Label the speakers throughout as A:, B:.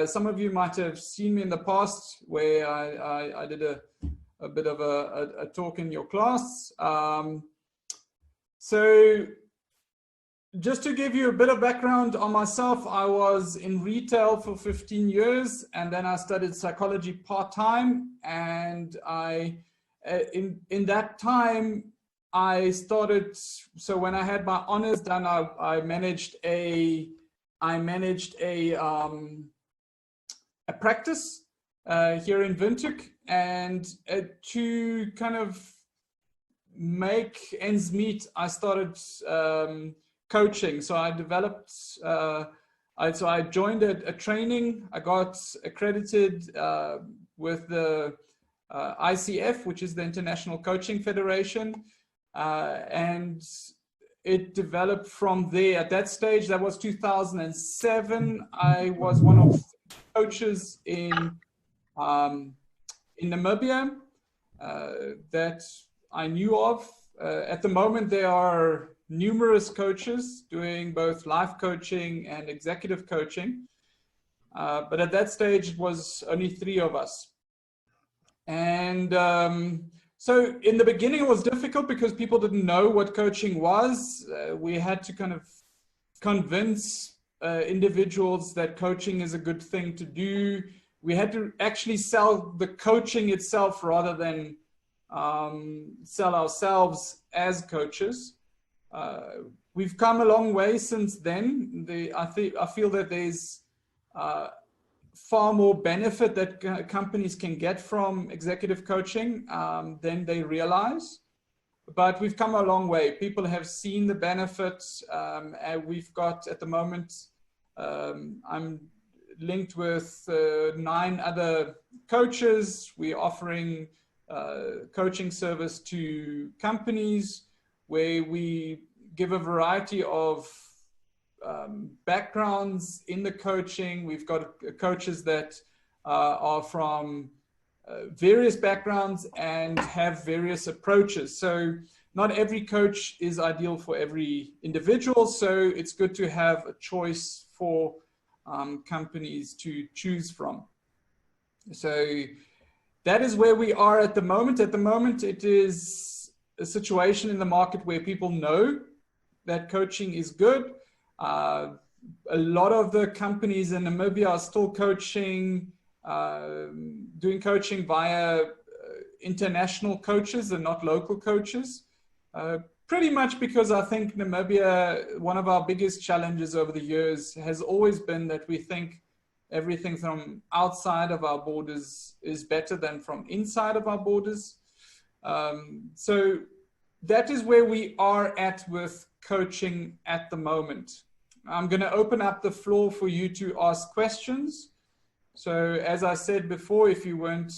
A: Some of you might have seen me in the past where I did a bit of a talk in your class. So just to give you a bit of background on myself, I was in retail for 15 years, and then I studied psychology part-time. And in that time, I started, so when I had my honors done, I managed a practice here in Windhoek, and to kind of make ends meet, I started coaching. So I developed, so I joined a training. I got accredited with the ICF, which is the International Coaching Federation, and it developed from there. At that stage, that was 2007. I was one of the coaches in Namibia that I knew of. At the moment, there are numerous coaches doing both life coaching and executive coaching. But at that stage, it was only 3 of us. And so in the beginning, it was difficult because people didn't know what coaching was. We had to kind of convince individuals that coaching is a good thing to do. We had to actually sell the coaching itself rather than sell ourselves as coaches. We've come a long way since then. I feel that there's far more benefit that companies can get from executive coaching than they realize. But we've come a long way. People have seen the benefits, and we've got, at the moment, I'm linked with 9 other coaches. We're offering coaching service to companies where we give a variety of backgrounds in the coaching. We've got coaches that are from various backgrounds and have various approaches. So not every coach is ideal for every individual. So it's good to have a choice for companies to choose from. So that is where we are at the moment. At the moment, it is a situation in the market where people know that coaching is good. A lot of the companies in Namibia are still coaching, doing coaching via international coaches and not local coaches. Pretty much because I think Namibia, one of our biggest challenges over the years has always been that we think everything from outside of our borders is better than from inside of our borders. So that is where we are at with coaching at the moment. I'm going to open up the floor for you to ask questions. So as I said before, if you weren't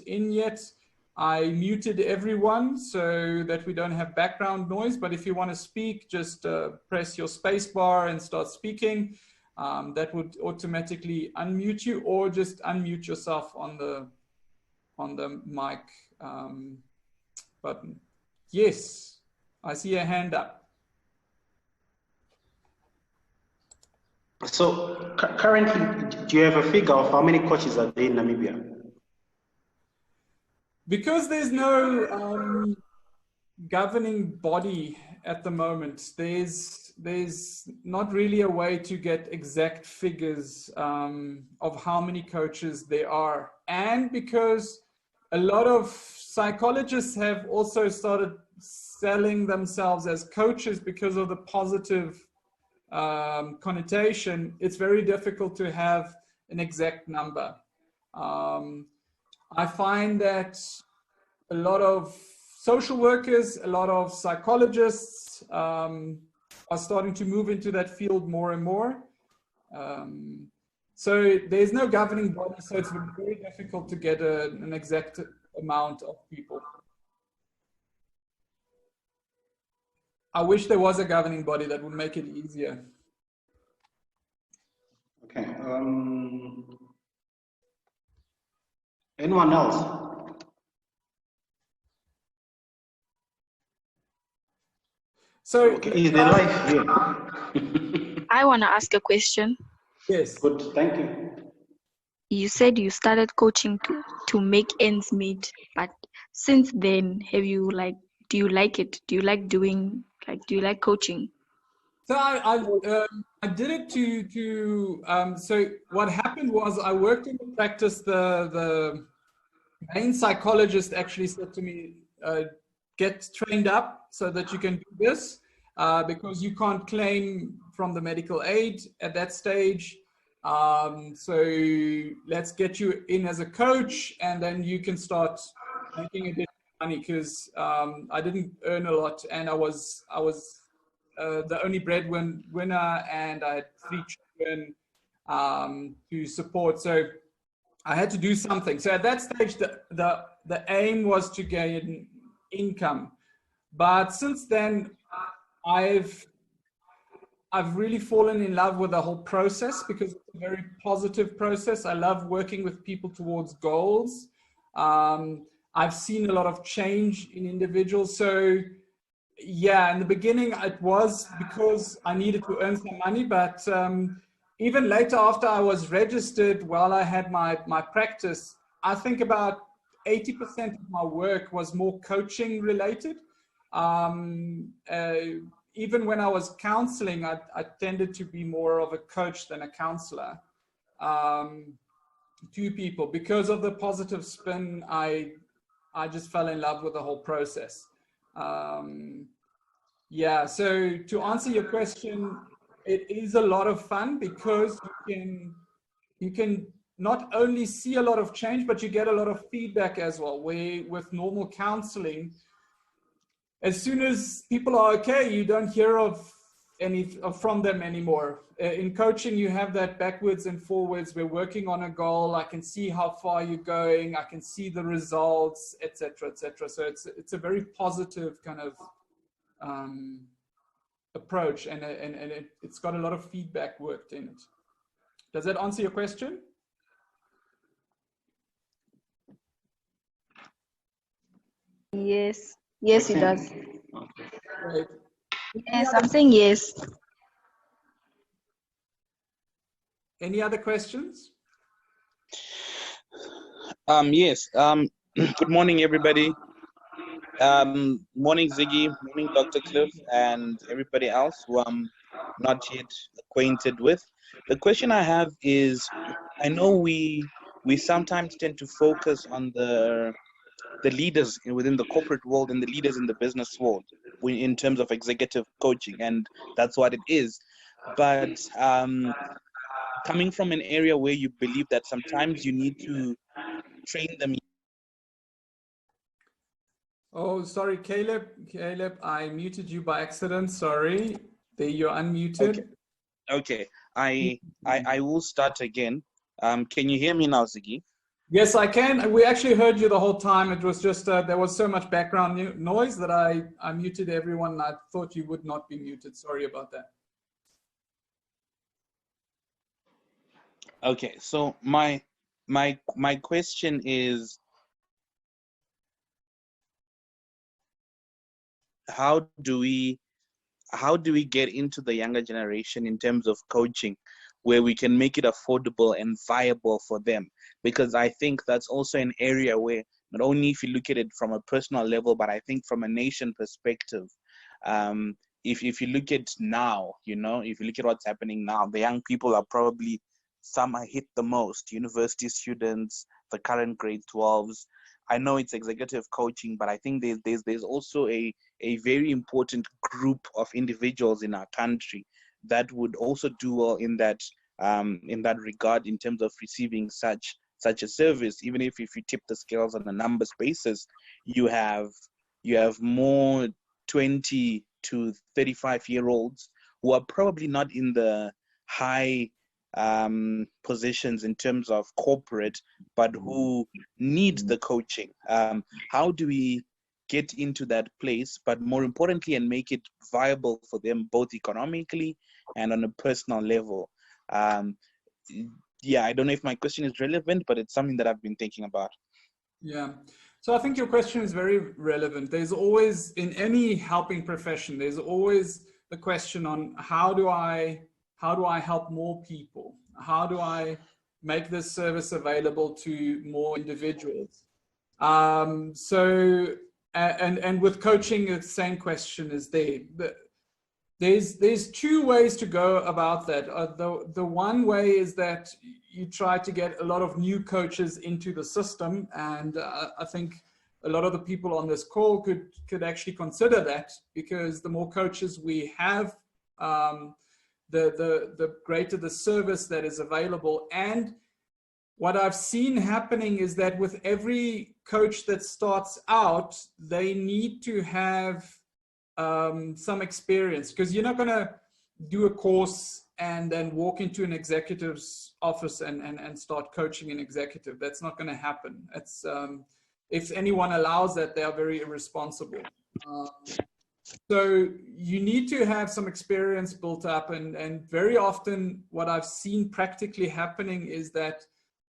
A: in yet, I muted everyone so that we don't have background noise. But if you want to speak, just press your space bar and start speaking. That would automatically unmute you, or just unmute yourself on the mic button. Yes, I see a hand up.
B: So currently, do you have a figure of how many coaches are there in Namibia?
A: Because there's no governing body at the moment, there's not really a way to get exact figures of how many coaches there are. And because a lot of psychologists have also started selling themselves as coaches because of the positive connotation, it's very difficult to have an exact number. I find that a lot of social workers, a lot of psychologists are starting to move into that field more and more. So there's no governing body, so it's very difficult to get an exact amount of people. I wish there was a governing body that would make it easier.
B: Okay. Anyone else?
A: So
B: okay, is there life here?
C: I want to ask a question.
A: Yes.
B: Good, thank you.
C: You said you started coaching to make ends meet, but since then, do you like it? Do you like do you like coaching?
A: So I did it so what happened was I worked in the practice. The main psychologist actually said to me, get trained up so that you can do this, because you can't claim from the medical aid at that stage. So let's get you in as a coach, and then you can start making a bit of money, because I didn't earn a lot, and I was the only breadwinner, and I had 3 children to support. So I had to do something. So at that stage, the aim was to gain income. But since then, I've really fallen in love with the whole process, because it's a very positive process. I love working with people towards goals. I've seen a lot of change in individuals. So yeah, in the beginning, it was because I needed to earn some money, but even later, after I was registered, while I had my practice, I think about 80% of my work was more coaching related. Even when I was counseling, I tended to be more of a coach than a counselor to people. Because of the positive spin, I just fell in love with the whole process. Yeah, so to answer your question, it is a lot of fun, because you can not only see a lot of change, but you get a lot of feedback as well. Where with normal counseling, as soon as people are okay, you don't hear from them anymore. In coaching, you have that backwards and forwards. We're working on a goal. I can see how far you're going. I can see the results, etc., etc. So it's a very positive kind of approach, and it's got a lot of feedback worked in it. Does that answer your question?
C: Yes, yes, it does.
A: Right.
C: Yes, I'm saying yes.
A: Any other questions?
D: Yes. Good morning, everybody. Morning, Ziggy. Morning, Dr. Cliff, and everybody else who I'm not yet acquainted with. The question I have is, I know we sometimes tend to focus on the leaders within the corporate world and the leaders in the business world in terms of executive coaching, and that's what it is. But coming from an area where you believe that sometimes you need to train them.
A: Oh, sorry, Caleb. Caleb, I muted you by accident. Sorry. There, you're unmuted.
D: Okay. I will start again. Can you hear me now, Ziggy?
A: Yes, I can. We actually heard you the whole time. It was just there was so much background noise that I muted everyone. I thought you would not be muted. Sorry about that.
D: Okay. So my question is, how do we get into the younger generation in terms of coaching, where we can make it affordable and viable for them? Because I think that's also an area where, not only if you look at it from a personal level, but I think from a nation perspective, if you look at now, if you look at what's happening now, the young people are probably, some are hit the most, university students, the current grade 12s. I know it's executive coaching, but I think there's also a very important group of individuals in our country that would also do well in that regard, in terms of receiving such a service. Even if you tip the scales on a numbers basis, you have more 20 to 35-year-olds who are probably not in the high positions in terms of corporate, but who need the coaching. How do we get into that place, but more importantly, and make it viable for them, both economically and on a personal level? Yeah, I don't know if my question is relevant, but it's something that I've been thinking about.
A: Yeah. So I think your question is very relevant. There's always, in any helping profession, there's always the question on how do I help more people? How do I make this service available to more individuals? So, and with coaching, the same question is there. There's two ways to go about that. The one way is that you try to get a lot of new coaches into the system, and I think a lot of the people on this call could actually consider that, because the more coaches we have, the greater the service that is available. And what I've seen happening is that with every coach that starts out, they need to have some experience, because you're not going to do a course and then walk into an executive's office and start coaching an executive. That's not going to happen. It's, if anyone allows that, they are very irresponsible. So you need to have some experience built up, and very often what I've seen practically happening is that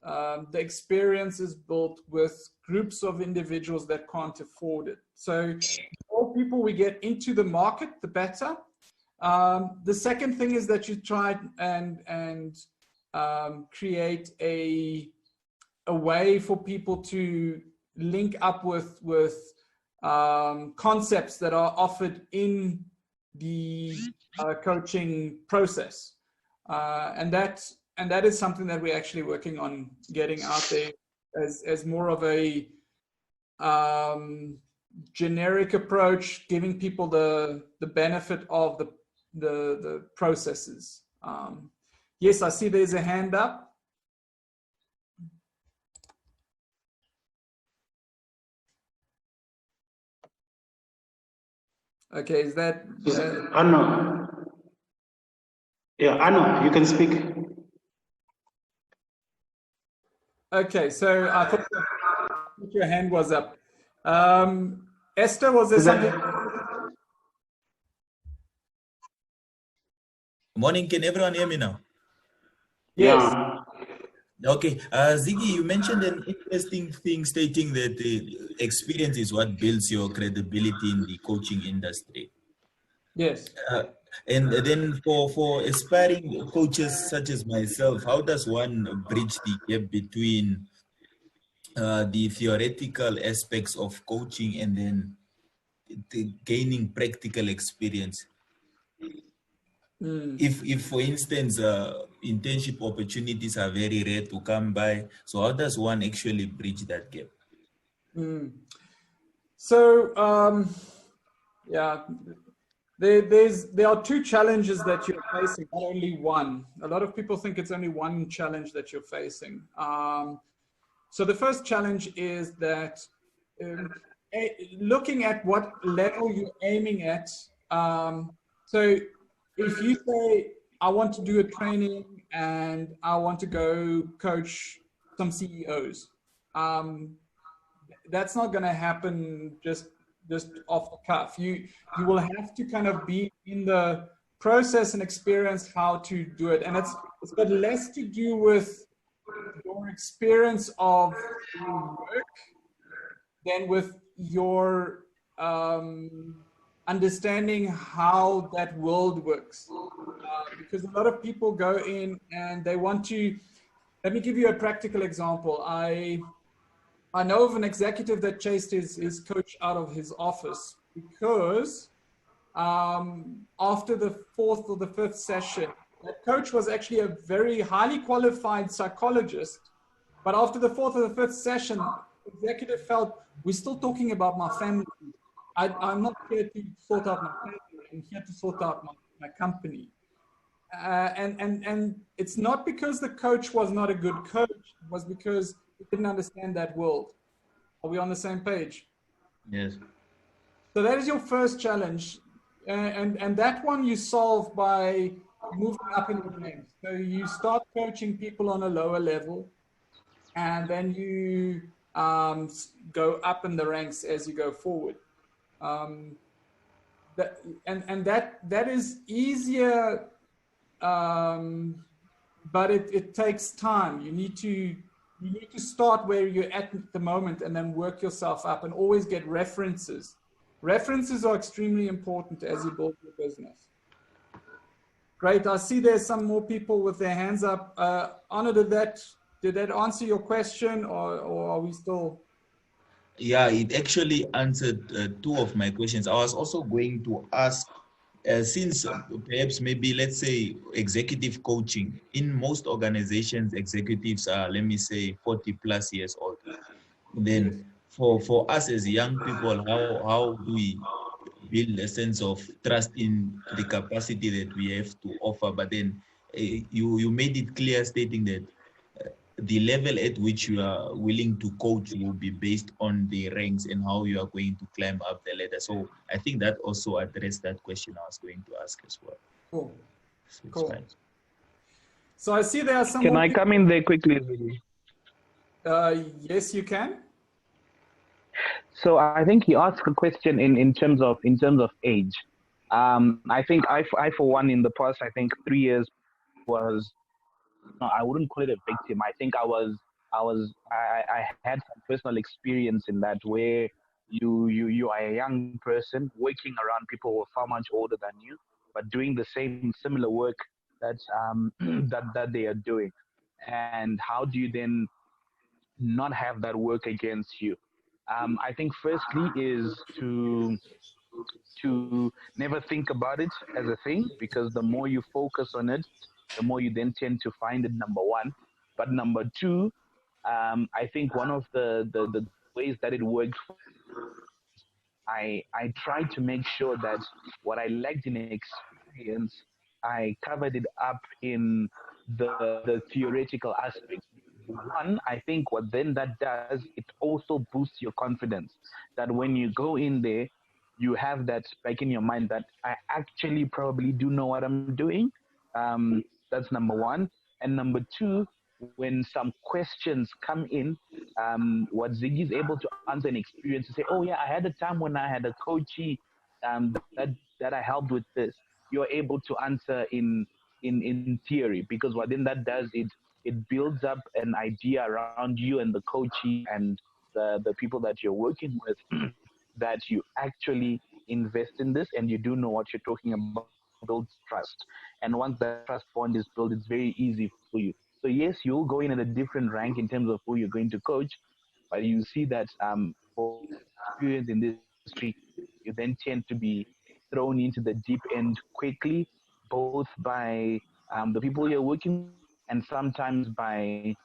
A: the experience is built with groups of individuals that can't afford it. So the more people we get into the market, the better. The second thing is that you try and create a way for people to link up with concepts that are offered in the coaching process, and that is something that we're actually working on getting out there as more of a generic approach, giving people the benefit of the processes. Yes, I see there's a hand up. Okay, is that
B: Anna? Yeah, Anna, you can speak.
A: Okay, so I thought your hand was up. Esther, was there something?
E: Morning, can everyone hear me now?
A: Yes.
B: Yeah.
E: Okay, Ziggy, you mentioned an interesting thing stating that experience is what builds your credibility in the coaching industry.
A: Yes.
E: And then for aspiring coaches such as myself, how does one bridge the gap between the theoretical aspects of coaching and then gaining practical experience? If for instance, internship opportunities are very rare to come by, so how does one actually bridge that gap?
A: So, yeah, there are two challenges that you're facing, not only one. A lot of people think it's only one challenge that you're facing. So the first challenge is that looking at what level you're aiming at. So if you say, I want to do a training and I want to go coach some CEOs, that's not going to happen just off the cuff. You will have to kind of be in the process and experience how to do it. And it's got less to do with your experience of your work than with your understanding how that world works. Because a lot of people go in and they want to, let me give you a practical example. I know of an executive that chased his coach out of his office because after the fourth or the fifth session, that coach was actually a very highly qualified psychologist. But after the fourth or the fifth session, the executive felt, we're still talking about my family. I'm not here to sort out my family. I'm here to sort out my company. And it's not because the coach was not a good coach. It was because he didn't understand that world. Are we on the same page?
E: Yes.
A: So that is your first challenge. And that one you solve by moving up in the ranks. So you start coaching people on a lower level, and then you go up in the ranks as you go forward. That is easier, but it takes time. You need to start where you're at the moment and then work yourself up, and always get references. References are extremely important as you build your business. Great. I see there's some more people with their hands up. Anna, did that answer your question, or are we still?
E: Yeah, it actually answered two of my questions. I was also going to ask, since perhaps maybe let's say executive coaching, in most organizations, executives are, let me say, 40 plus years old.
A: Yes.
E: Then for us as young people, how do we build a sense of trust in the capacity that we have to offer? But then you made it clear stating that the level at which you are willing to coach will be based on the ranks and how you are going to climb up the ladder. So I think that also addressed that question I was going to ask as well.
A: Cool.
E: So it's
A: Cool.
E: fine.
A: So I see there are some.
F: Can I come in there quickly, Ziggy?
A: Yes, you can.
F: So I think he asked a question in terms of age. I think I for one in the past, I think 3 years was, no, I wouldn't call it a victim. I think I had some personal experience in that, where you are a young person working around people who are far much older than you, but doing the same similar work that that they are doing. And how do you then not have that work against you? I think firstly is to never think about it as a thing, because the more you focus on it, the more you then tend to find it, number one. But number two, I think one of the ways that it worked, I tried to make sure that what I lacked in experience, I covered it up in the theoretical aspects. One, I think what then that does, it also boosts your confidence. That when you go in there, you have that back in your mind that I actually probably do know what I'm doing. That's number one. And number two, when some questions come in, what Ziggy is able to answer and experience to say, oh yeah, I had a time when I had a coachee that I helped with this. You're able to answer in theory, because what then that does, it builds up an idea around you and the coachee and the people that you're working with that you actually invest in this and you do know what you're talking about. Builds trust, and once that trust bond is built, it's very easy for you. So yes, you'll go in at a different rank in terms of who you're going to coach, but you see that for experience in this industry, you then tend to be thrown into the deep end quickly, both by the people you're working with and sometimes by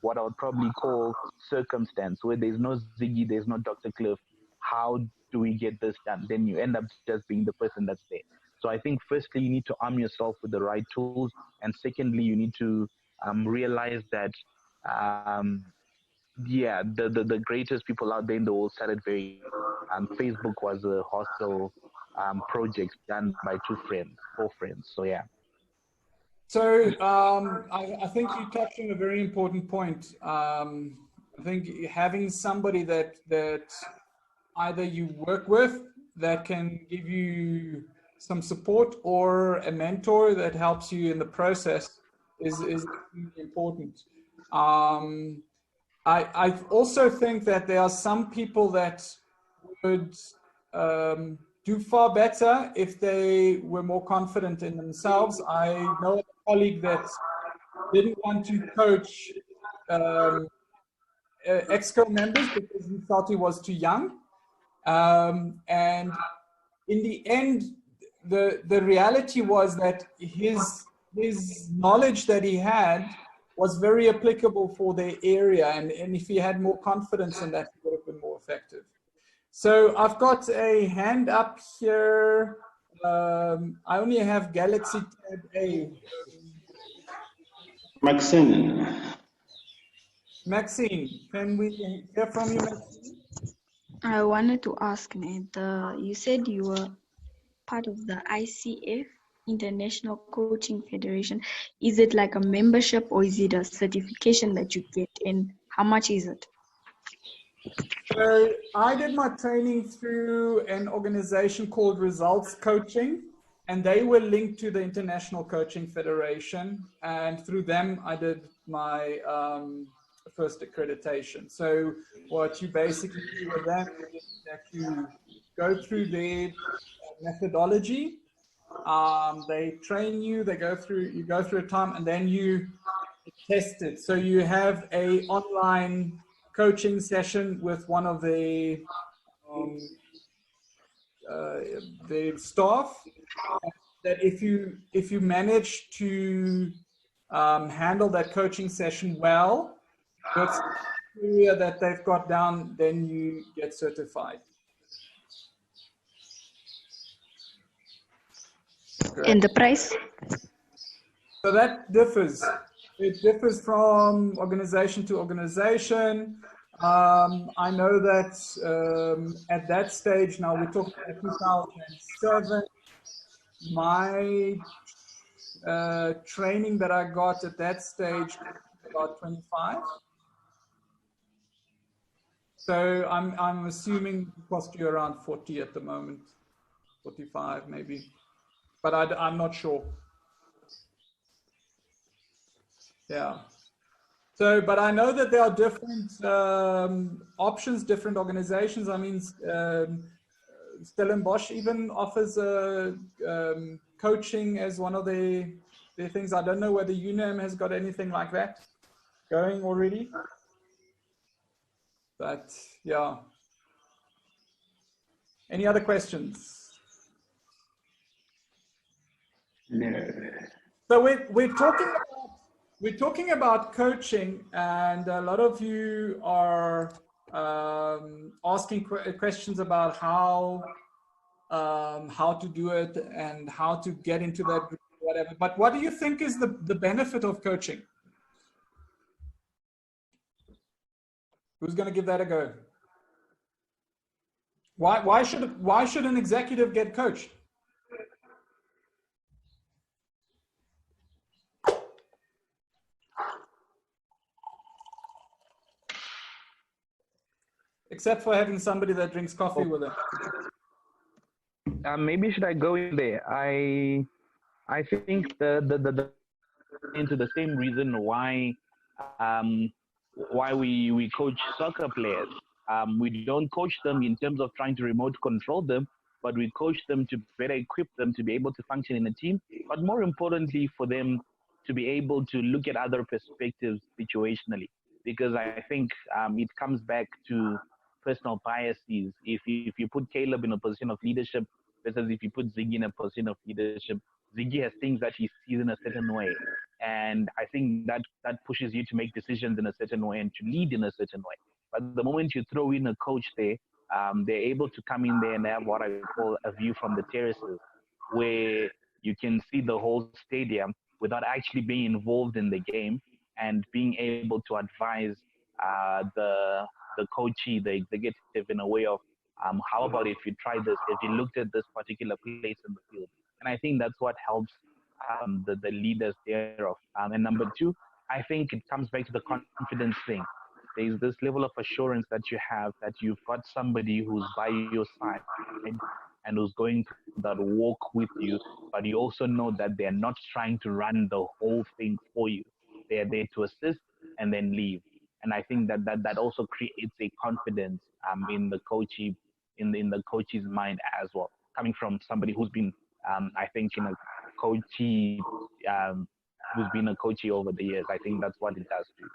F: what I would probably call circumstance, where there's no Ziggy, there's no Dr. Cliff. How do we get this done? Then you end up just being the person that's there. So I think firstly, you need to arm yourself with the right tools. And secondly, you need to realize that, the greatest people out there in the world started very, Facebook was a hostel project done by four friends. So yeah.
A: So I think you touched on a very important point. I think having somebody that either you work with that can give you some support, or a mentor that helps you in the process is extremely important. I also think that there are some people that would do far better if they were more confident in themselves. I know a colleague that didn't want to coach EXCO members because he felt he was too young. And in the end, the reality was that his knowledge that he had was very applicable for their area, and if he had more confidence in that, he would have been more effective. So I've got a hand up here. I only have Galaxy Tab A. Maxine, can we hear from you, Maxine?
C: I wanted to ask, you said you were part of the ICF, International Coaching Federation. Is it like a membership, or is it a certification that you get, and how much is it?
A: So I did my training through an organization called Results Coaching, and they were linked to the International Coaching Federation, and through them I did my first accreditation. So what you basically do with that is that you go through their methodology, They train you. You go through a time, and then you test it. So you have a online coaching session with one of the staff. That if you manage to handle that coaching session well, with the criteria that they've got down, then you get certified.
C: And the price?
A: So that differs. It differs from organization to organization. I know that at that stage, now we're talking about 2007, my training that I got at that stage about 25. So I'm assuming it cost you around 40 at the moment, 45 maybe, but I'm not sure. Yeah. So, but I know that there are different options, different organizations. I mean, Stellenbosch even offers coaching as one of their things. I don't know whether UNAM has got anything like that going already. But yeah. Any other questions?
B: No.
A: So we're talking about coaching, and a lot of you are asking questions about how to do it and how to get into that group, whatever. But what do you think is the benefit of coaching? Who's going to give that a go? Why should an executive get coached? Except for having somebody that drinks coffee with them.
F: Maybe should I go in there? I think the into the same reason why we coach soccer players. We don't coach them in terms of trying to remote control them, but we coach them to better equip them to be able to function in a team, but more importantly for them to be able to look at other perspectives situationally. Because I think it comes back to personal biases. If you put Caleb in a position of leadership versus if you put Ziggy in a position of leadership, Ziggy has things that he sees in a certain way. And I think that pushes you to make decisions in a certain way and to lead in a certain way. But the moment you throw in a coach there, they're able to come in there and have what I call a view from the terraces, where you can see the whole stadium without actually being involved in the game and being able to advise the coachee, the executive, in a way of how about if you try this, if you looked at this particular place in the field. And I think that's what helps the leaders thereof. And number two, I think it comes back to the confidence thing. There's this level of assurance that you have that you've got somebody who's by your side and who's going through that walk with you, but you also know that they're not trying to run the whole thing for you. They're there to assist and then leave. And I think that also creates a confidence in the coachee, in the coach's mind as well, coming from somebody who's been, I think, in a coachee, who's been a coachee over the years. I think that's what it does too.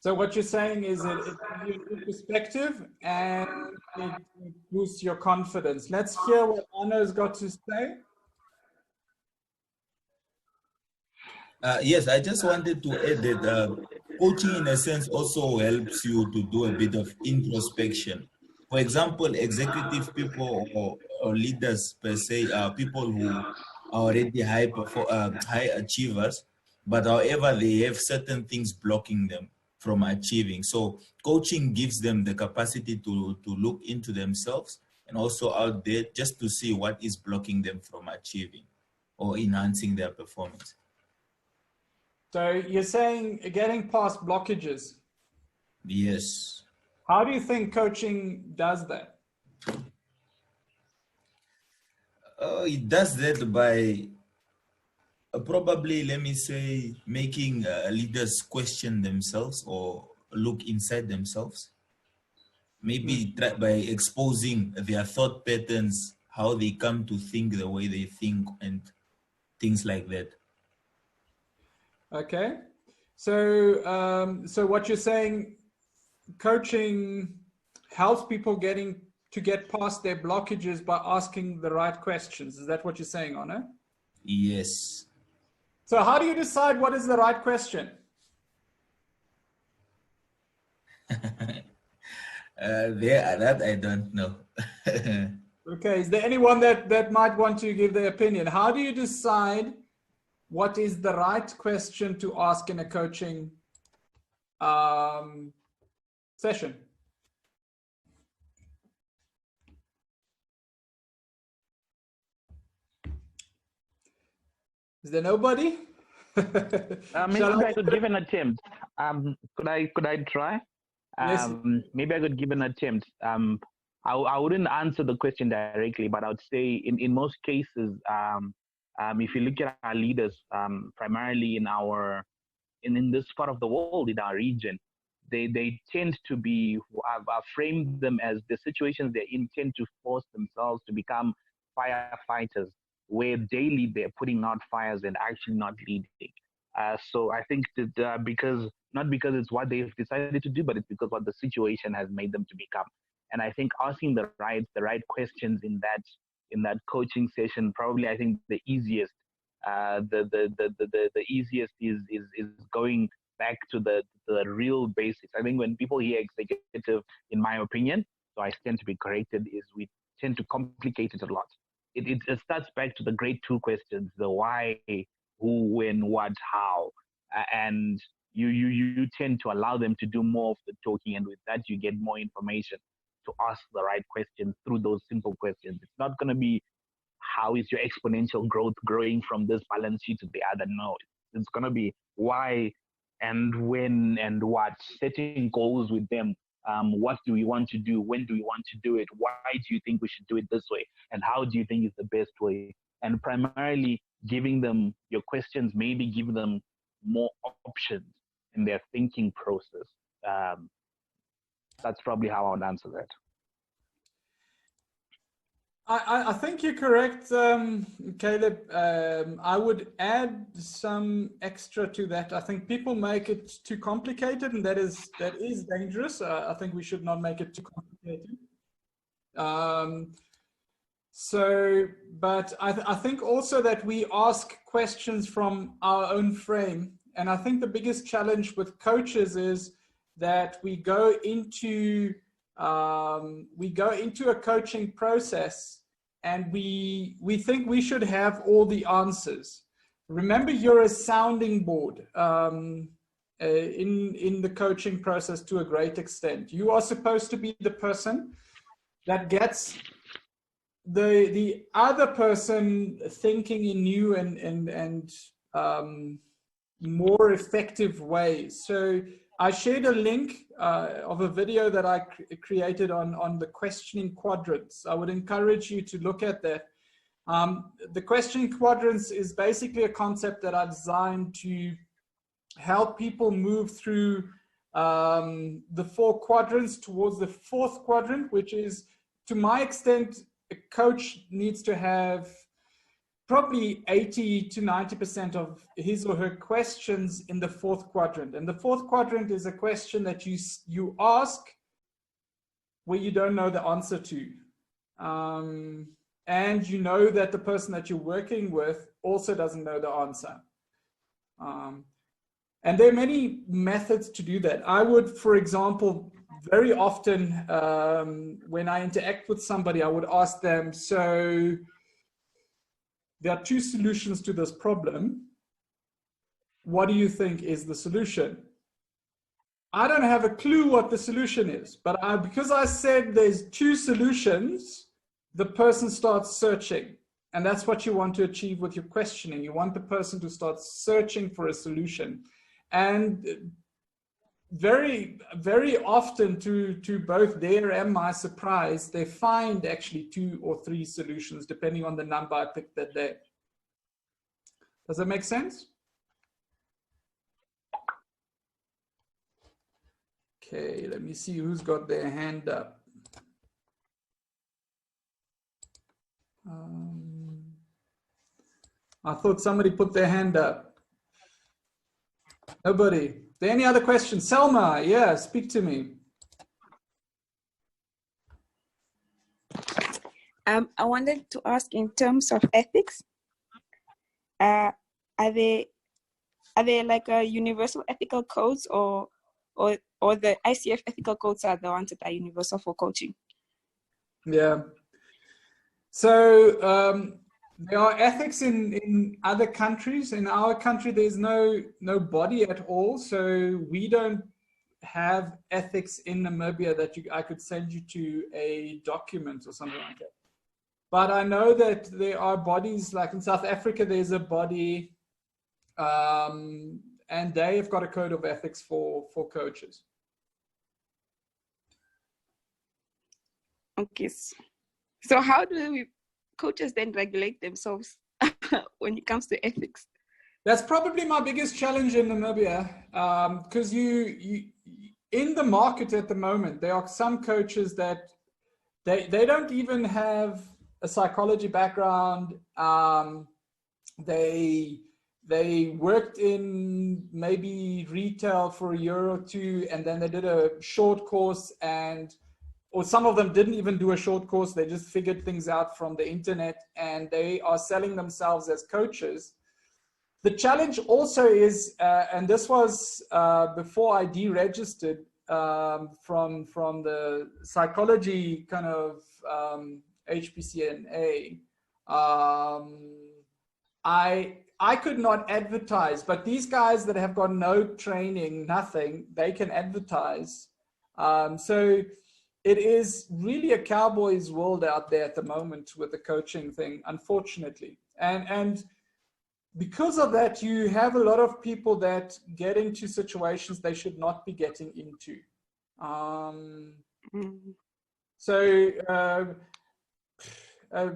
A: So what you're saying is it gives you perspective and it boosts your confidence. Let's hear what Anna's got to say.
E: Yes, I just wanted to add that coaching, in a sense, also helps you to do a bit of introspection. For example, executive people or leaders per se are people who are already high achievers, but however, they have certain things blocking them from achieving. So coaching gives them the capacity to look into themselves and also out there just to see what is blocking them from achieving or enhancing their performance.
A: So you're saying getting past blockages.
E: Yes.
A: How do you think coaching does that?
E: It does that by probably, let me say, making leaders question themselves or look inside themselves. Maybe by exposing their thought patterns, how they come to think the way they think and things like that.
A: Okay. So, so what you're saying, coaching helps people to get past their blockages by asking the right questions. Is that what you're saying, Anna?
E: Yes.
A: So how do you decide what is the right question?
E: That I don't know.
A: Okay, is there anyone that might want to give their opinion? How do you decide what is the right question to ask in a coaching session? Is there nobody?
F: Maybe I could give an attempt. Could I try?
A: Yes.
F: Maybe I could give an attempt. I wouldn't answer the question directly, but I would say in most cases, if you look at our leaders, primarily in this part of the world, in our region, they tend to be, I've framed them as the situations they intend to force themselves to become firefighters, where daily they're putting out fires and actually not leading. So I think that not because it's what they've decided to do, but it's because what the situation has made them to become. And I think asking the right questions in that coaching session, probably I think the easiest the easiest is going back to the real basics. I think when people hear executive, in my opinion, so I tend to be corrected, is we tend to complicate it a lot. It starts back to the great two questions: the why, who, when, what, how, and you tend to allow them to do more of the talking, and with that you get more information to ask the right questions through those simple questions. It's not going to be how is your exponential growth growing from this balance sheet to the other. No, it's going to be why and when and what, setting goals with them. What do we want to do? When do we want to do it? Why do you think we should do it this way? And how do you think is the best way? And primarily giving them your questions, maybe give them more options in their thinking process. That's probably how I would answer that.
A: I think you're correct, Caleb. I would add some extra to that. I think people make it too complicated, and that is dangerous. I think we should not make it too complicated. But I think also that we ask questions from our own frame, and I think the biggest challenge with coaches is that we go into a coaching process and we think we should have all the answers. Remember, you're a sounding board in the coaching process to a great extent. You are supposed to be the person that gets the other person thinking in new and more effective ways. So I shared a link of a video that I created on the questioning quadrants. I would encourage you to look at that. The questioning quadrants is basically a concept that I designed to help people move through the 4 quadrants towards the 4th quadrant, which is, to my extent, a coach needs to have probably 80 to 90% of his or her questions in the 4th quadrant. And the 4th quadrant is a question that you ask where you don't know the answer to. And you know that the person that you're working with also doesn't know the answer. And there are many methods to do that. I would, for example, very often when I interact with somebody, I would ask them, so there are 2 solutions to this problem. What do you think is the solution? I don't have a clue what the solution is, but because I said there's 2 solutions, the person starts searching. And that's what you want to achieve with your questioning. You want the person to start searching for a solution. And very, very often, to both their and my surprise, they find actually 2 or 3 solutions, depending on the number I picked that day. Does that make sense? Okay, let me see who's got their hand up. I thought somebody put their hand up. Nobody. Are there any other questions? Selma, yeah, speak to me.
G: I wanted to ask, in terms of ethics, are there like a universal ethical codes, or the ICF ethical codes are the ones that are universal for coaching?
A: Yeah. So there are ethics in other countries. In our country, there's no body at all. So we don't have ethics in Namibia that I could send you to a document or something like that. But I know that there are bodies, like in South Africa, there's a body, and they have got a code of ethics for coaches.
G: Okay. So how do coaches then regulate themselves when it comes to ethics?
A: That's probably my biggest challenge in Namibia, because you in the market at the moment, there are some coaches that they don't even have a psychology background. They worked in maybe retail for a year or two, and then they did a short course, or some of them didn't even do a short course. They just figured things out from the internet, and they are selling themselves as coaches. The challenge also is, and this was before I deregistered from the psychology kind of HPCNA. I could not advertise, but these guys that have got no training, nothing, they can advertise. So it is really a cowboy's world out there at the moment with the coaching thing, unfortunately. And because of that, you have a lot of people that get into situations they should not be getting into. So a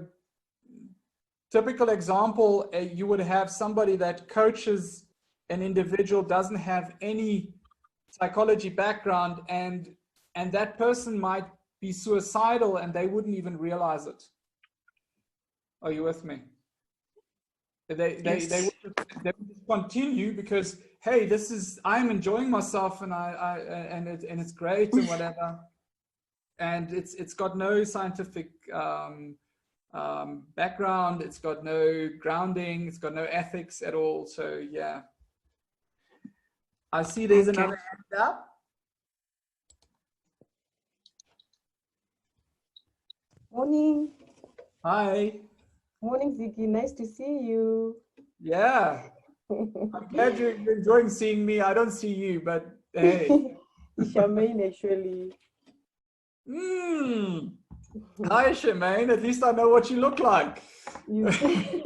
A: typical example, you would have somebody that coaches an individual, doesn't have any psychology background, and that person might be suicidal and they wouldn't even realize it. Are you with me? They would continue because, hey, I'm enjoying myself, and it's great and whatever, and it's got no scientific background, it's got no grounding, it's got no ethics at all. So yeah, I see there's another hand up.
H: Morning.
A: Hi.
H: Morning, Ziggy. Nice to see you.
A: Yeah. I'm glad you're enjoying seeing me. I don't see you, but hey.
H: Charmaine, actually.
A: Hi, Charmaine. At least I know what you look like.
H: Okay,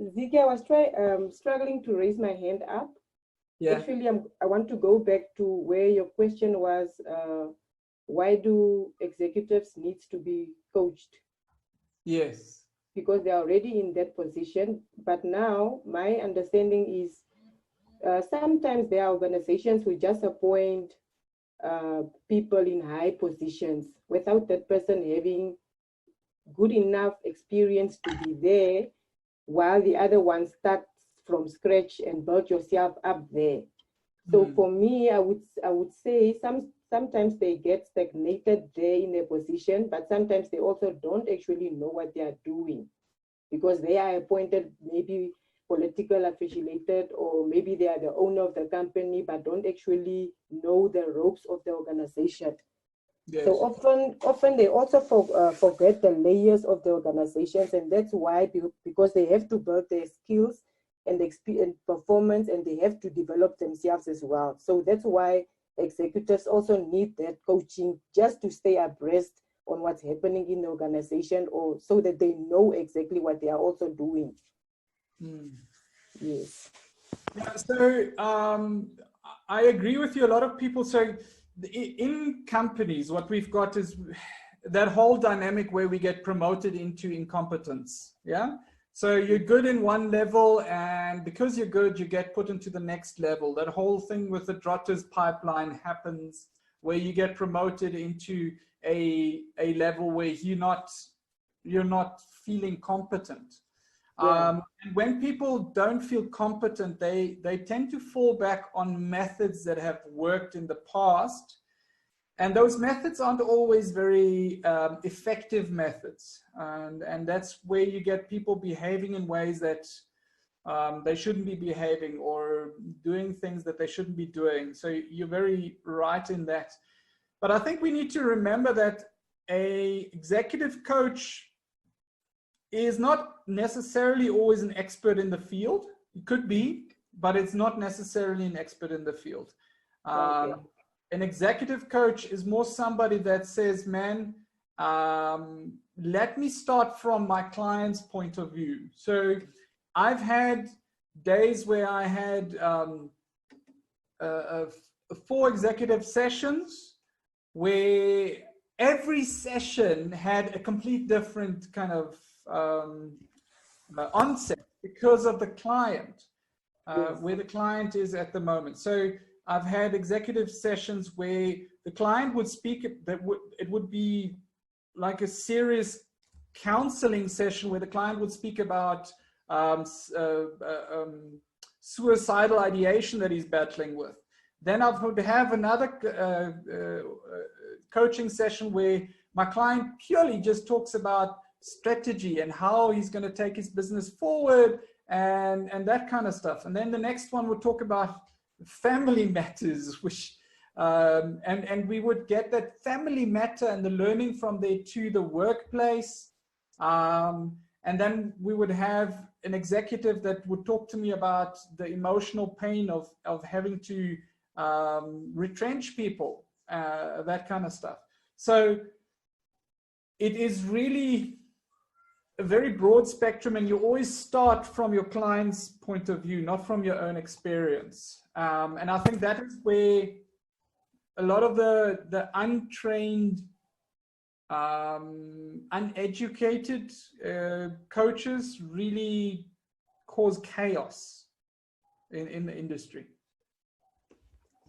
H: Ziggy, I was struggling to raise my hand up.
A: Yeah.
H: Actually, I want to go back to where your question was, why do executives need to be coached?
A: Yes.
H: Because they're already in that position. But now my understanding is sometimes there are organizations who just appoint people in high positions without that person having good enough experience to be there, while the other one starts from scratch and build yourself up there. So for me, I would say sometimes they get stagnated there in their position, but sometimes they also don't actually know what they are doing, because they are appointed maybe political affiliated, or maybe they are the owner of the company, but don't actually know the ropes of the organization. Yes. So often they also forget the layers of the organizations, and that's why, because they have to build their skills and experience performance, and they have to develop themselves as well. So that's why executives also need that coaching, just to stay abreast on what's happening in the organization, or so that they know exactly what they are also doing. Yes.
A: Yeah, so I agree with you. A lot of people say in companies, what we've got is that whole dynamic where we get promoted into incompetence. Yeah. So you're good in one level, and because you're good, you get put into the next level. That whole thing with the Drotter's pipeline happens, where you get promoted into a level where you're not feeling competent. And when people don't feel competent, they tend to fall back on methods that have worked in the past. And those methods aren't always very effective methods. And that's where you get people behaving in ways that they shouldn't be behaving, or doing things that they shouldn't be doing. So you're very right in that. But I think we need to remember that a executive coach is not necessarily always an expert in the field. It could be, but it's not necessarily an expert in the field. An executive coach is more somebody that says, man, let me start from my client's point of view. So I've had days where I had 4 executive sessions where every session had a complete different kind of onset because of the client, where the client is at the moment. So I've had executive sessions where the client would speak, it would be like a serious counseling session where the client would speak about suicidal ideation that he's battling with. Then I would have another coaching session where my client purely just talks about strategy and how he's going to take his business forward and that kind of stuff. And then the next one would talk about family matters, which and we would get that family matter and the learning from there to the workplace. And then we would have an executive that would talk to me about the emotional pain of having to retrench people, that kind of stuff. So it is really a very broad spectrum, and you always start from your client's point of view, not from your own experience. And I think that is where a lot of the untrained, uneducated coaches really cause chaos in the industry.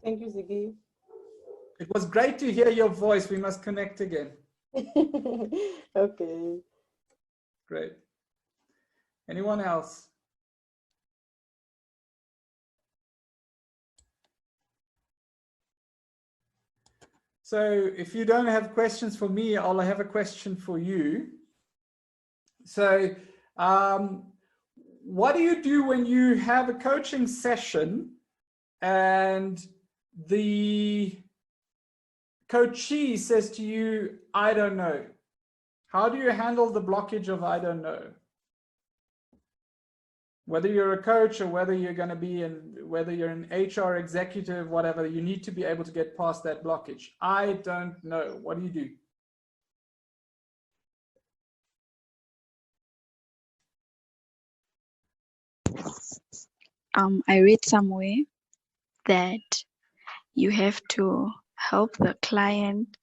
H: Thank you, Ziggy.
A: It was great to hear your voice. We must connect again.
H: Okay.
A: Great. Anyone else? So if you don't have questions for me, I'll have a question for you. So what do you do when you have a coaching session and the coachee says to you, I don't know? How do you handle the blockage of I don't know? Whether you're a coach or whether you're going to be whether you're an HR executive, whatever, you need to be able to get past that blockage. I don't know. What do you do?
C: I read somewhere that you have to help the client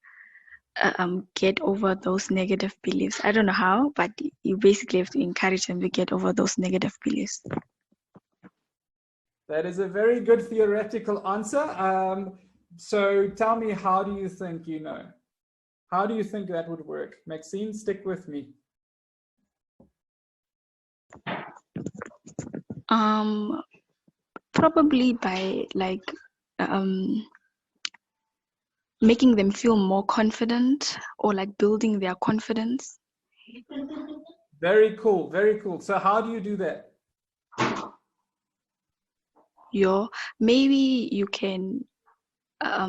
C: get over those negative beliefs. I don't know how, but you basically have to encourage them to get over those negative beliefs.
A: That is a very good theoretical answer. So tell me, how do you think you know? How do you think that would work? Maxine, stick with me.
C: Probably by making them feel more confident, or like building their confidence.
A: Very cool, very cool. So how do you do that?
C: Maybe you can, I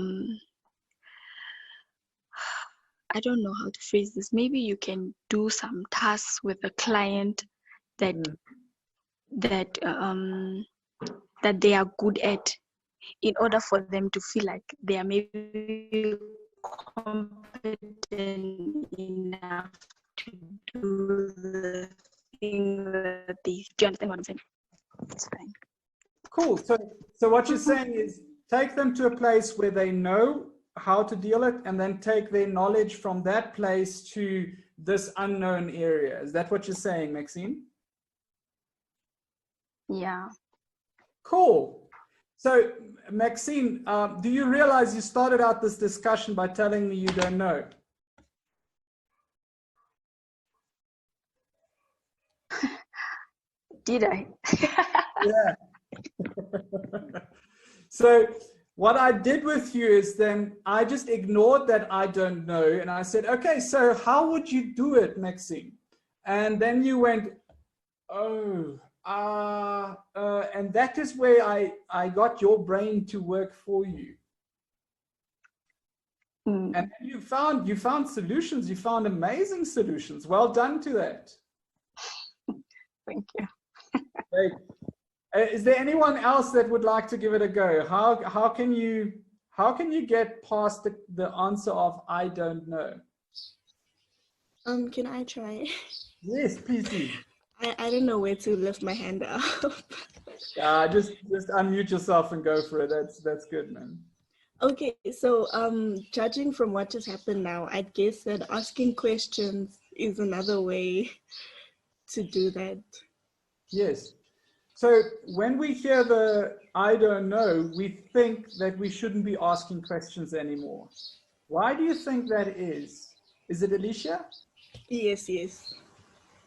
C: don't know how to phrase this. Maybe you can do some tasks with a client that they are good at, in order for them to feel like they are maybe competent enough to do the thing that they do. You understand what I'm saying? It's fine.
A: Cool. So what you're saying is take them to a place where they know how to deal it, and then take their knowledge from that place to this unknown area. Is that what you're saying, Maxine?
C: Yeah.
A: Cool. So, Maxine, do you realize you started out this discussion by telling me you don't know?
C: Did I?
A: Yeah. So what I did with you is then I just ignored that I don't know. And I said, okay, so how would you do it, Maxine? And then you went, oh, and that is where I got your brain to work for you.
C: Mm.
A: And you found solutions. You found amazing solutions. Well done to that.
C: Thank you.
A: Great. Is there anyone else that would like to give it a go? How can you get past the answer of I don't know?
I: Can I try?
A: Yes, please do.
I: I don't know where to lift my hand up.
A: Just unmute yourself and go for it. That's good, man.
I: Okay, so judging from what just happened now, I guess that asking questions is another way to do that.
A: Yes. So when we hear the I don't know, we think that we shouldn't be asking questions anymore. Why do you think that is? Is it Alicia?
I: Yes, yes.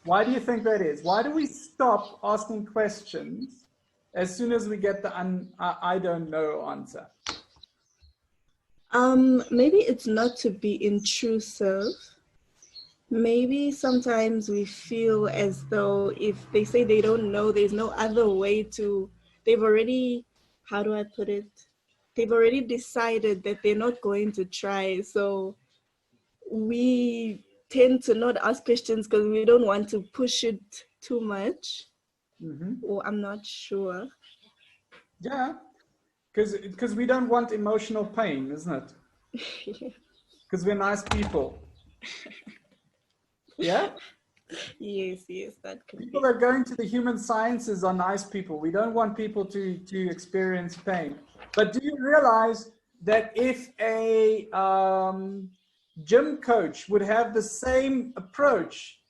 A: Why do you think that is? Why do we stop asking questions as soon as we get the I don't know answer?
I: Maybe it's not to be intrusive. Maybe sometimes we feel as though if they say they don't know, there's no other way to, they've already, how do I put it? They've already decided that they're not going to try. So we tend to not ask questions because we don't want to push it too much. Mm-hmm. Or I'm not sure.
A: Yeah, because we don't want emotional pain, isn't it? Because we're nice people. Yeah?
I: Yes, that could
A: people that go into the human sciences are nice people. We don't want people to experience pain. But do you realize that if a gym coach would have the same approach,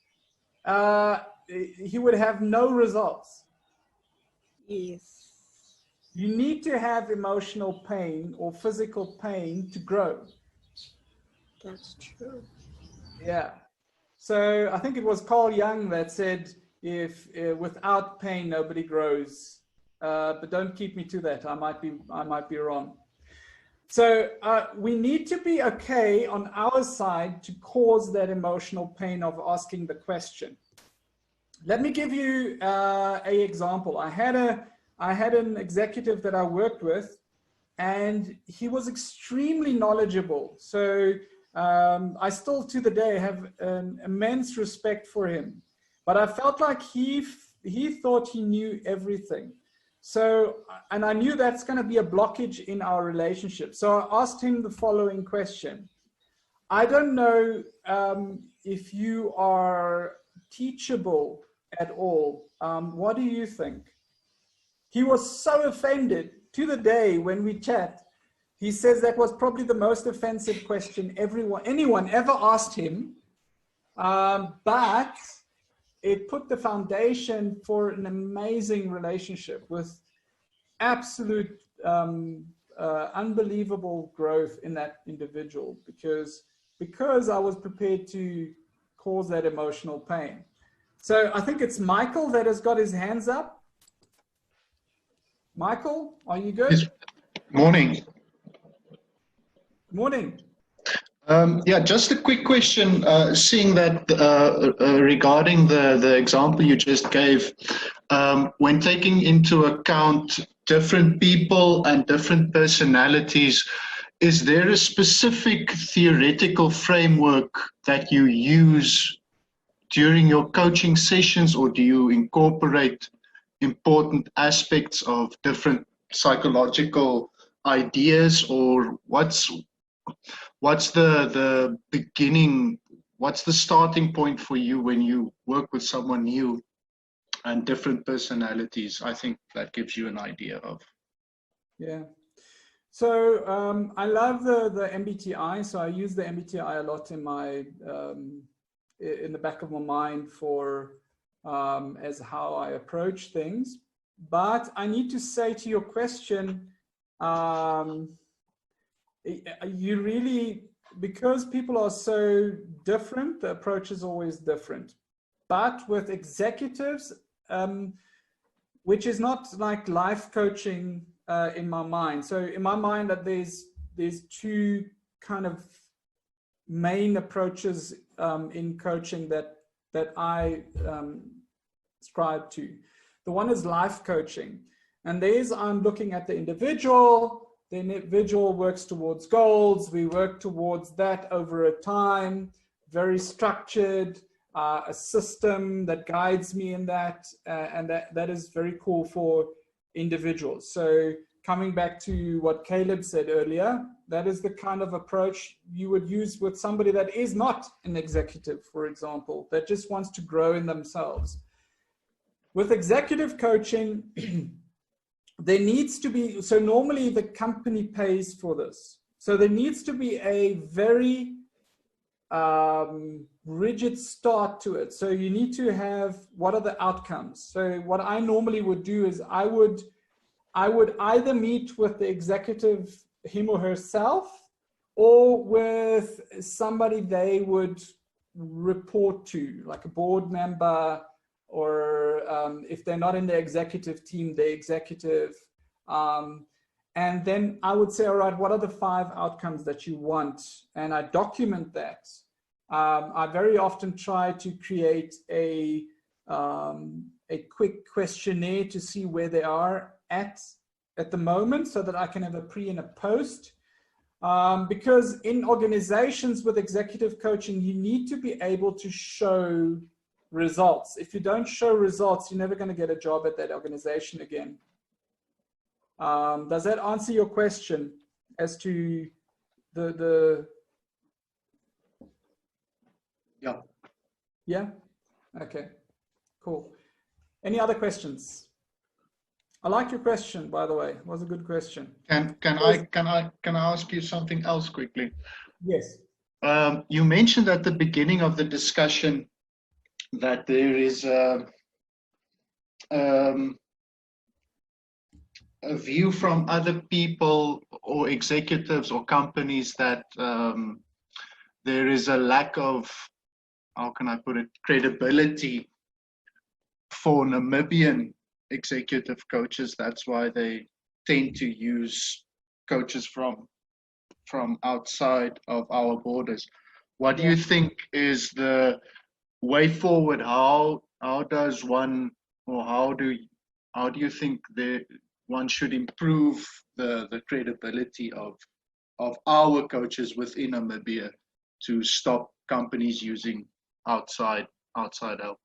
A: he would have no results?
I: Yes.
A: You need to have emotional pain or physical pain to grow.
I: That's true.
A: Yeah. So I think it was Carl Jung that said, if without pain, nobody grows. But don't keep me to that. I might be wrong. So we need to be okay on our side to cause that emotional pain of asking the question. Let me give you an example. I had an executive that I worked with, and he was extremely knowledgeable. So I still to the day have an immense respect for him, but I felt like he thought he knew everything. So, and I knew that's going to be a blockage in our relationship. So I asked him the following question. I don't know if you are teachable at all. What do you think? He was so offended to the day when we chat. He says that was probably the most offensive question anyone ever asked him, but it put the foundation for an amazing relationship with absolute unbelievable growth in that individual because I was prepared to cause that emotional pain. So I think it's Michael that has got his hands up. Michael, are you good?
J: Yes. Morning.
A: Morning.
J: Yeah, just a quick question. Seeing that regarding the example you just gave, when taking into account different people and different personalities, is there a specific theoretical framework that you use during your coaching sessions, or do you incorporate important aspects of different psychological ideas, or what's the beginning, what's the starting point for you when you work with someone new and different personalities? I think that gives you an idea of.
A: Yeah. So I love the MBTI. So I use the MBTI a lot in my in the back of my mind for as how I approach things. But I need to say to your question, you really, because people are so different, the approach is always different. But with executives, which is not like life coaching in my mind. So in my mind, that there's two kind of main approaches in coaching that I ascribe to. The one is life coaching, and I'm looking at the individual. The individual works towards goals. We work towards that over a time, very structured, a system that guides me in that, and that is very cool for individuals. So coming back to what Caleb said earlier, that is the kind of approach you would use with somebody that is not an executive, for example, that just wants to grow in themselves. With executive coaching, there needs to be, so normally the company pays for this. So there needs to be a very rigid start to it. So you need to have, what are the outcomes? So what I normally would do is I would either meet with the executive, him or herself, or with somebody they would report to, like a board member, or if they're not in the executive team, the executive. And then I would say, all right, what are the 5 outcomes that you want? And I document that. I very often try to create a quick questionnaire to see where they are at the moment, so that I can have a pre and a post. Because in organizations with executive coaching, you need to be able to show results. If you don't show results, you're never going to get a job at that organization again. Does that answer your question as to the
J: Yeah.
A: Yeah? Okay, cool. Any other questions? I like your question, by the way. It was a good question.
J: Can I ask you something else quickly?
A: Yes.
J: You mentioned at the beginning of the discussion that there is a view from other people or executives or companies that there is a lack of, how can I put it, credibility for Namibian executive coaches. That's why they tend to use coaches from outside of our borders. What do you think is the way forward? How does one, or how do you think one should improve the credibility of our coaches within Namibia to stop companies using outside help?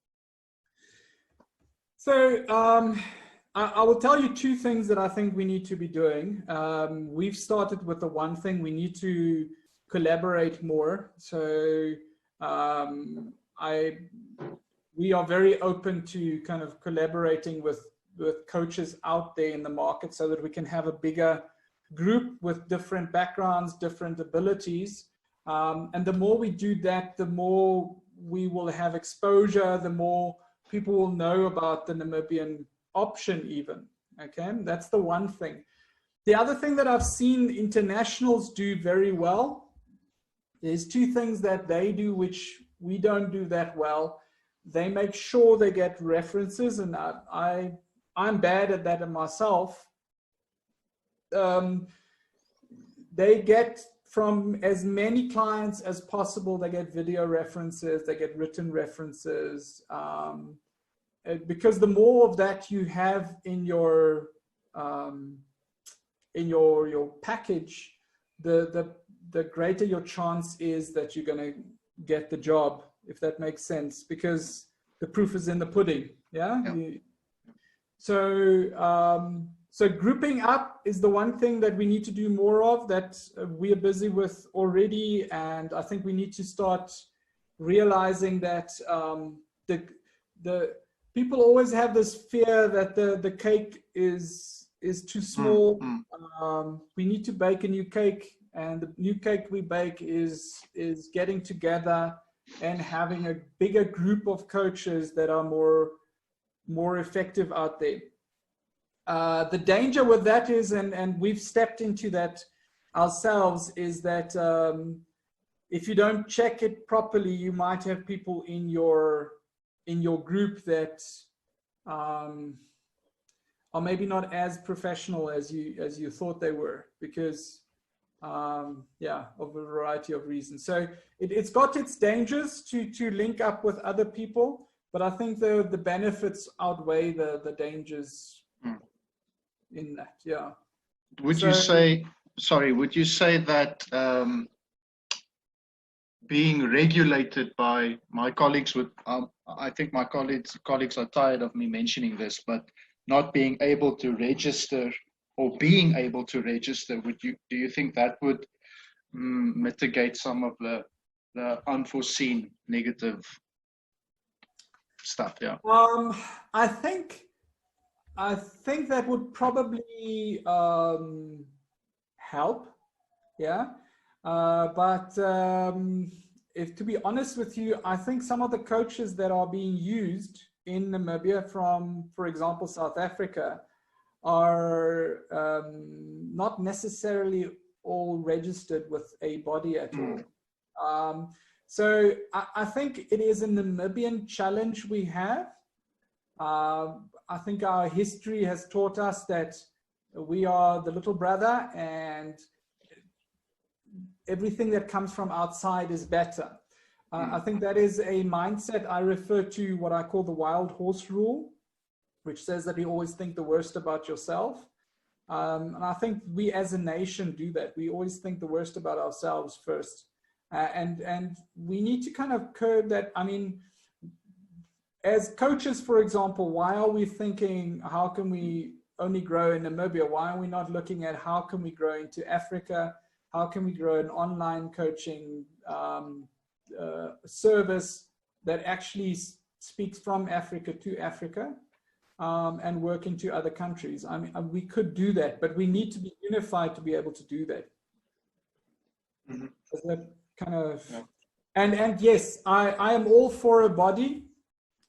A: So I will tell you 2 things that I think we need to be doing. We've started with the one thing, we need to collaborate more. So we are very open to kind of collaborating with coaches out there in the market, so that we can have a bigger group with different backgrounds, different abilities. And the more we do that, the more we will have exposure, the more people will know about the Namibian option even. Okay, that's the one thing. The other thing that I've seen internationals do very well, there's 2 things that they do which we don't do that well. They make sure they get references, and I'm bad at that myself. They get from as many clients as possible, they get video references, they get written references, because the more of that you have in your package, the greater your chance is that you're going to get the job, if that makes sense, because the proof is in the pudding. Yeah. So grouping up is the one thing that we need to do more of, that we are busy with already. And I think we need to start realizing that the people always have this fear that the cake is too small. We need to bake a new cake, and the new cake we bake is getting together and having a bigger group of coaches that are more effective out there. The danger with that is, and we've stepped into that ourselves, is that if you don't check it properly, you might have people in your group that are maybe not as professional as you thought they were, because yeah, of a variety of reasons. So it's got its dangers to link up with other people, but I think the benefits outweigh the dangers in that. Yeah.
J: Would you say, sorry, would you say that being regulated by my colleagues would, I think my colleagues are tired of me mentioning this, but not being able to register or being able to register, do you think that would mitigate some of the unforeseen negative stuff? Yeah.
A: I think that would probably help. Yeah. But if to be honest with you, I think some of the coaches that are being used in Namibia from, for example, South Africa, are not necessarily all registered with a body at all. So I think it is a Namibian challenge we have. I think our history has taught us that we are the little brother, and everything that comes from outside is better. I think that is a mindset. I refer to what I call the wild horse rule, which says that you always think the worst about yourself. And I think we as a nation do that. We always think the worst about ourselves first. And we need to kind of curb that. I mean, as coaches, for example, why are we thinking, how can we only grow in Namibia? Why are we not looking at how can we grow into Africa? How can we grow an online coaching service that actually speaks from Africa to Africa and work into other countries? I mean, we could do that, but we need to be unified to be able to do that. Is that kind of, and yes, I am all for a body.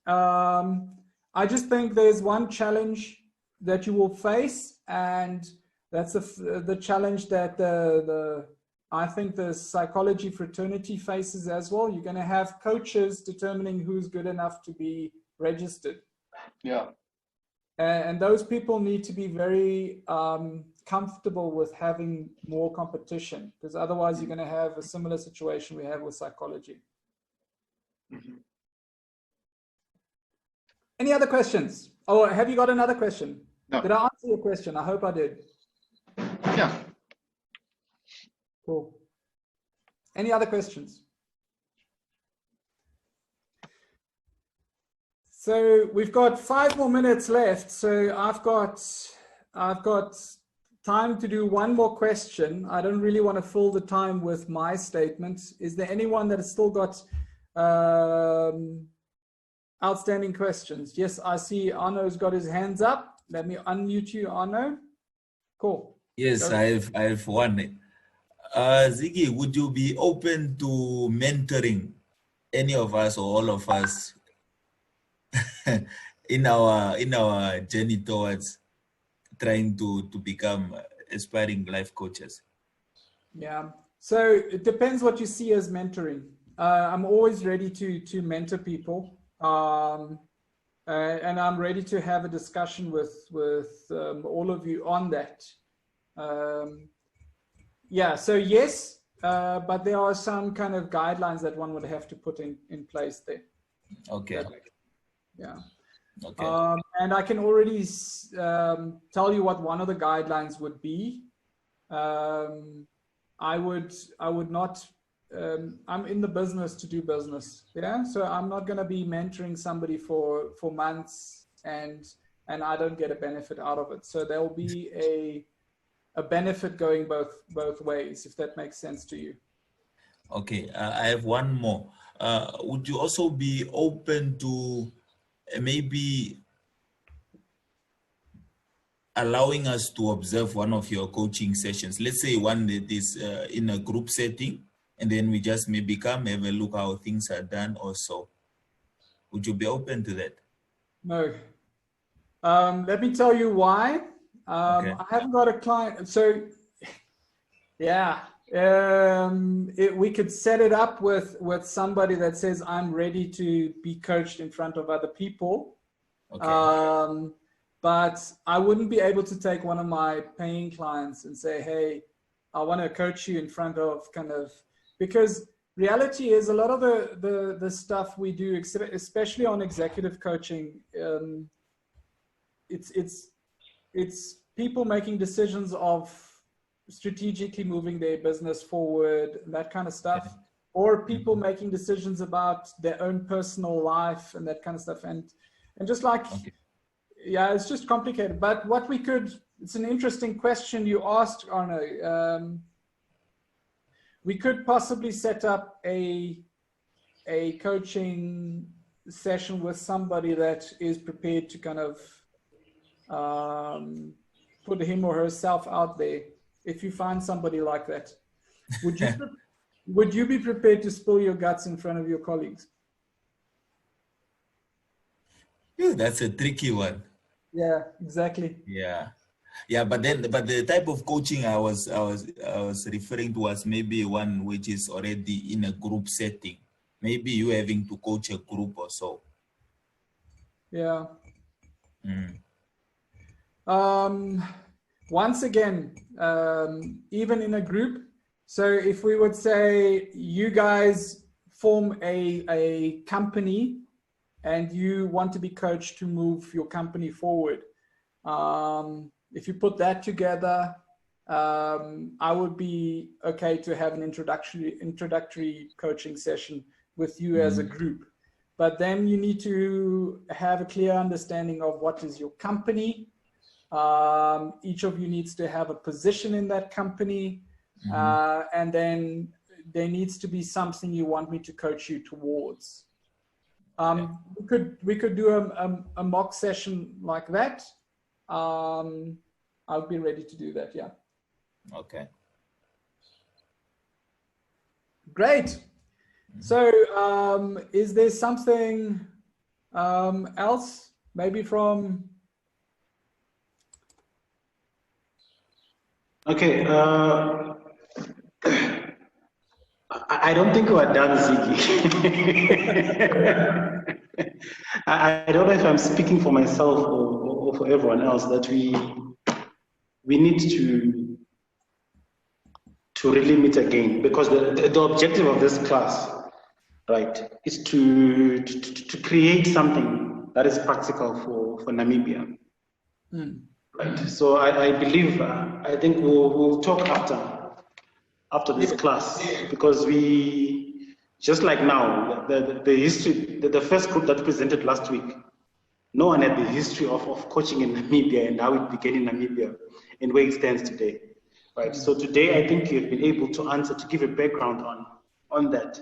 A: I just think there's one challenge that you will face, and that's the challenge that I think the psychology fraternity faces as well. You're going to have coaches determining who's good enough to be registered.
J: Yeah.
A: And those people need to be very comfortable with having more competition, because otherwise you're going to have a similar situation we have with psychology. Any other questions? Oh, have you got another question?
J: No.
A: Did I answer your question? I hope I did.
J: Yeah.
A: Cool. Any other questions? So we've got 5 more minutes left. So I've got time to do one more question. I don't really want to fill the time with my statements. Is there anyone that has still got outstanding questions? Yes, I see Arno's got his hands up. Let me unmute you, Arno. Cool.
E: Yes, I have one. Ziggy, would you be open to mentoring any of us or all of us in our journey towards trying to become aspiring life coaches?
A: Yeah. So it depends what you see as mentoring. I'm always ready to mentor people. And I'm ready to have a discussion with all of you on that. Yeah, so yes, but there are some kind of guidelines that one would have to put in place there.
E: Okay.
A: Yeah.
E: Okay.
A: And I can already tell you what one of the guidelines would be. I would not. I'm in the business to do business, yeah. So I'm not going to be mentoring somebody for months and I don't get a benefit out of it. So there will be a benefit going both ways, if that makes sense to you.
E: Okay, I have one more. Would you also be open to maybe allowing us to observe one of your coaching sessions? Let's say one that is in a group setting, and then we just maybe come, have a look how things are done or so. Would you be open to that?
A: No. Let me tell you why.
E: Okay.
A: I haven't got a client. So, yeah, we could set it up with somebody that says, I'm ready to be coached in front of other people.
E: Okay.
A: but I wouldn't be able to take one of my paying clients and say, hey, I want to coach you in front of because reality is a lot of the stuff we do, especially on executive coaching, it's people making decisions of strategically moving their business forward, that kind of stuff, or people making decisions about their own personal life and that kind of stuff. And just like, yeah, it's just complicated. But what we could, it's an interesting question you asked, Arno. We could possibly set up a coaching session with somebody that is prepared to kind of put him or herself out there. If you find somebody like that, would you be prepared to spill your guts in front of your colleagues?
E: Yeah, that's a tricky one.
A: Yeah, exactly.
E: Yeah, but the type of coaching I was referring to was maybe one which is already in a group setting. Maybe you having to coach a group or so.
A: Yeah. Once again, even in a group. So if we would say you guys form a company and you want to be coached to move your company forward. If you put that together, I would be okay to have an introductory coaching session with you as a group. But then you need to have a clear understanding of what is your company. Each of you needs to have a position in that company. And then there needs to be something you want me to coach you towards. We could do a mock session like that. I'll be ready to do that. Yeah.
E: Okay.
A: Great. So, is there something else, maybe from?
B: Okay. I don't think we're done, Ziggy. I don't know if I'm speaking for myself or for everyone else, that we need to really meet again, because the objective of this class, right, is to create something that is practical for Namibia. Right. So I believe, I think we'll talk after this class, because we, just like now, the history, the first group that presented last week, no one had the history of coaching in Namibia and how it began in Namibia and where it stands today. Right. So today, I think you've been able to give a background on that.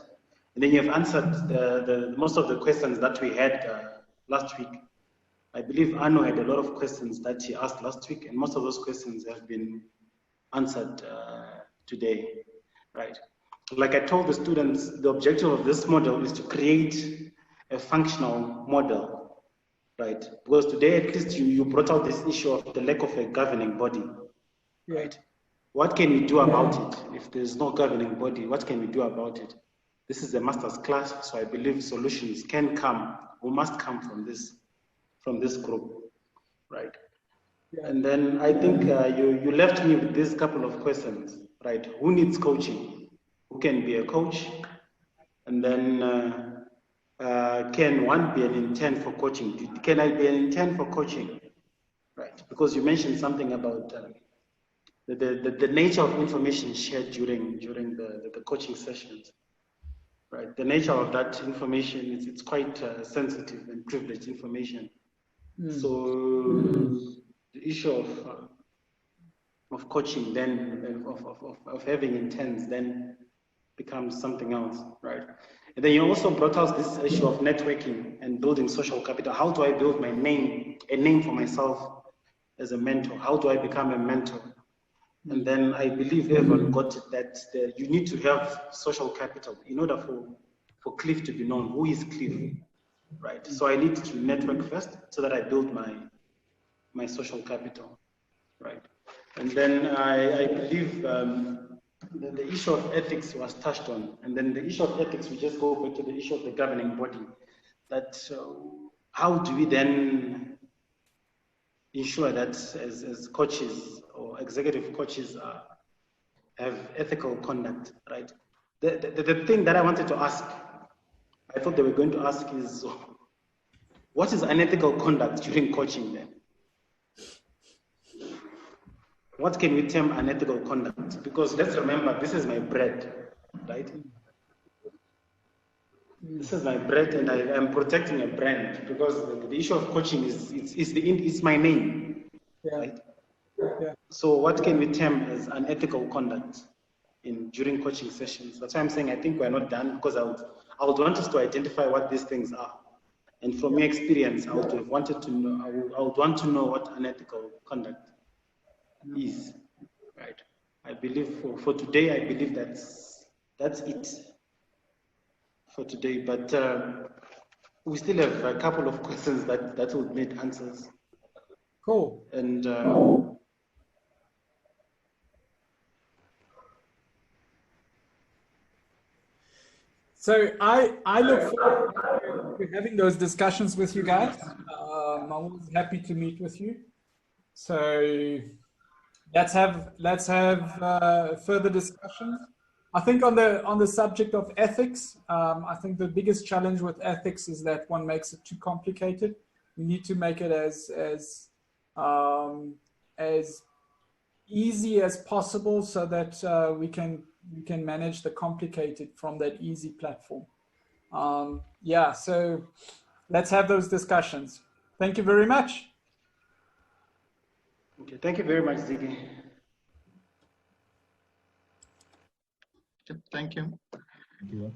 B: And then you have answered the most of the questions that we had last week. I believe Arno had a lot of questions that he asked last week, and most of those questions have been answered today, right? Like I told the students, the objective of this model is to create a functional model, right? Because today, at least you brought out this issue of the lack of a governing body, right? What can we do about it? If there's no governing body, what can we do about it? This is a master's class, so I believe solutions can come, or must come from this group, right? And then I think you left me with this couple of questions, right? Who needs coaching? Who can be a coach? And then can one be an intern for coaching? Can I be an intern for coaching? Right, because you mentioned something about the nature of information shared during the coaching sessions. Right, the nature of that information it's quite sensitive and privileged information. So the issue of coaching then of having interns then becomes something else, right? And then you also brought out this issue of networking and building social capital. How do I build my name, a name for myself as a mentor? How do I become a mentor? And then I believe everyone got it, that you need to have social capital in order for Cliff to be known. Who is Cliff? Right. So I need to network first so that I build my social capital. Right. And then I believe the issue of ethics was touched on. And then the issue of ethics, we just go back to the issue of the governing body. That how do we then ensure that as coaches or executive coaches have ethical conduct, right? The thing that I wanted to ask, I thought they were going to ask is, what is unethical conduct during coaching then? What can we term unethical conduct? Because let's remember, this is my bread, right? This is my bread, and I am protecting a brand, because the issue of coaching is my name, right?
A: Yeah.
B: So what can we term as unethical conduct during coaching sessions? That's why I'm saying I think we're not done, because I would want us to identify what these things are. And from your experience, I would have wanted to know, I would want to know what unethical conduct is, right? I believe for today, I believe that's it for today. But we still have a couple of questions that would need answers.
A: Cool.
B: And
A: so I look forward to having those discussions with you guys. I'm always happy to meet with you. So let's have further discussions. I think on the subject of ethics, I think the biggest challenge with ethics is that one makes it too complicated. We need to make it as easy as possible, so that we can manage the complicated from that easy platform. Yeah, so let's have those discussions. Thank you very much.
B: okay, thank you very much, Ziggy.
J: Thank you.
E: Thank you.